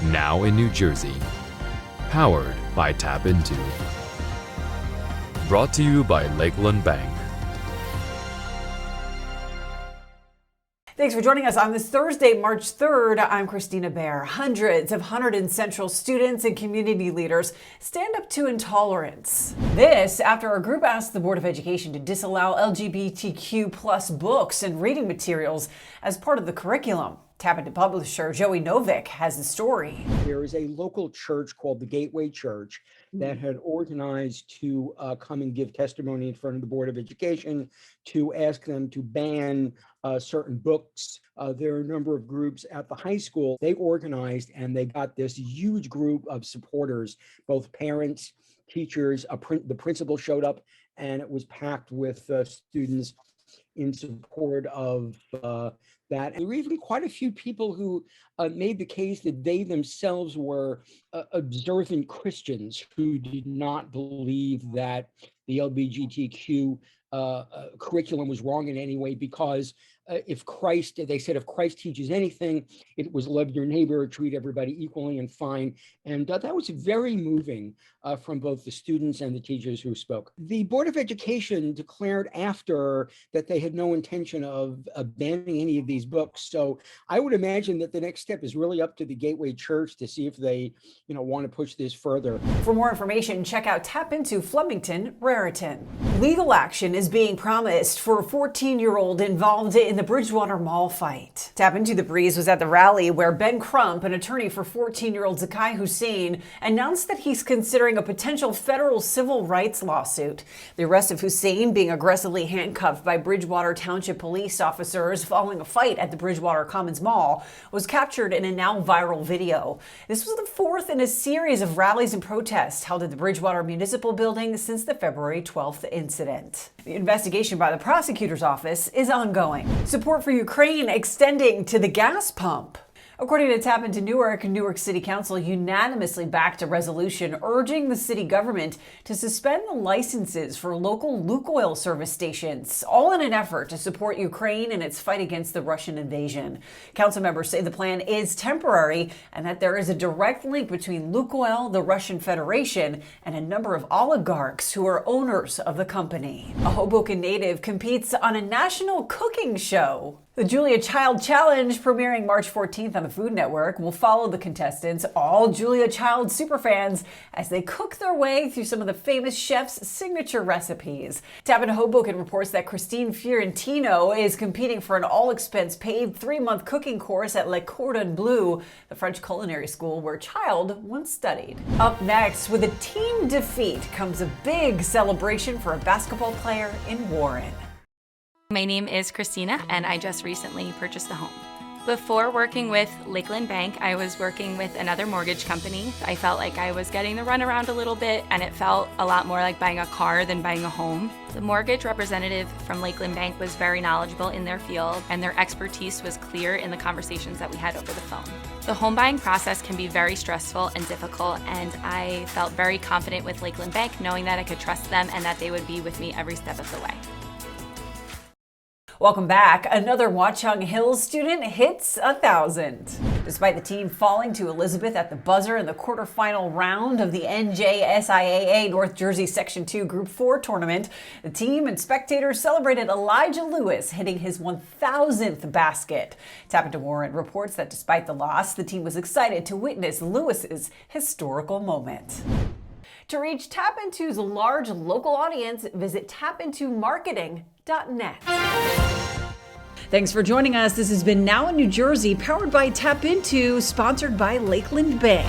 now in New Jersey. Powered by TAPinto. Brought to you by Lakeland Bank. Thanks for joining us on this Thursday, March 3rd. I'm Christina Bear. Hundreds of Hunterdon Central students and community leaders stand up to intolerance. This after a group asked the Board of Education to disallow LGBTQ plus books and reading materials as part of the curriculum. TAPinto publisher Joey Novick has the story. There is a local church called the Gateway Church that had organized to come and give testimony in front of the Board of Education to ask them to ban certain books. There are a number of groups at the high school. They organized and they got this huge group of supporters, both parents, teachers, the principal showed up, and it was packed with students in support of that. And there were even quite a few people who made the case that they themselves were observant Christians who did not believe that the LGBTQ curriculum was wrong in any way, because if Christ teaches anything, it was love your neighbor, treat everybody equally and fine. And that was very moving from both the students and the teachers who spoke. The Board of Education declared after that they had no intention of banning any of these books. So I would imagine that the next step is really up to the Gateway Church to see if they, want to push this further. For more information, check out TAPinto Flemington Raritan. Legal action is being promised for a 14-year-old involved in the Bridgewater mall fight. TAPinto The Breeze was at the rally where Ben Crump, an attorney for 14-year-old Zakai Hussein, announced that he's considering a potential federal civil rights lawsuit. The arrest of Hussein being aggressively handcuffed by Bridgewater Township police officers following a fight at the Bridgewater Commons Mall was captured in a now viral video. This was the fourth in a series of rallies and protests held at the Bridgewater Municipal Building since the February 12th incident. The investigation by the prosecutor's office is ongoing. Support for Ukraine extending to the gas pump. According to TAPinto Newark City Council unanimously backed a resolution urging the city government to suspend the licenses for local Lukoil service stations, all in an effort to support Ukraine in its fight against the Russian invasion. Council members say the plan is temporary and that there is a direct link between Lukoil, the Russian Federation, and a number of oligarchs who are owners of the company. A Hoboken native competes on a national cooking show. The Julia Child Challenge, premiering March 14th on the Food Network, will follow the contestants, all Julia Child superfans, as they cook their way through some of the famous chef's signature recipes. TAPinto Hoboken reports that Christine Fiorentino is competing for an all-expense-paid 3-month cooking course at Le Cordon Bleu, the French culinary school where Child once studied. Up next, with a team defeat comes a big celebration for a basketball player in Warren. My name is Christina, and I just recently purchased a home. Before working with Lakeland Bank, I was working with another mortgage company. I felt like I was getting the runaround a little bit, and it felt a lot more like buying a car than buying a home. The mortgage representative from Lakeland Bank was very knowledgeable in their field, and their expertise was clear in the conversations that we had over the phone. The home buying process can be very stressful and difficult, and I felt very confident with Lakeland Bank, knowing that I could trust them and that they would be with me every step of the way. Welcome back. Another Watchung Hills student hits 1,000. Despite the team falling to Elizabeth at the buzzer in the quarterfinal round of the NJSIAA North Jersey Section 2 Group 4 tournament, the team and spectators celebrated Elijah Lewis hitting his 1,000th basket. TAPinto Warren reports that despite the loss, the team was excited to witness Lewis's historical moment. To reach TAPinto's large local audience, visit tapintomarketing.net. Thanks for joining us. This has been Now in New Jersey, powered by TAPinto, sponsored by Lakeland Bank.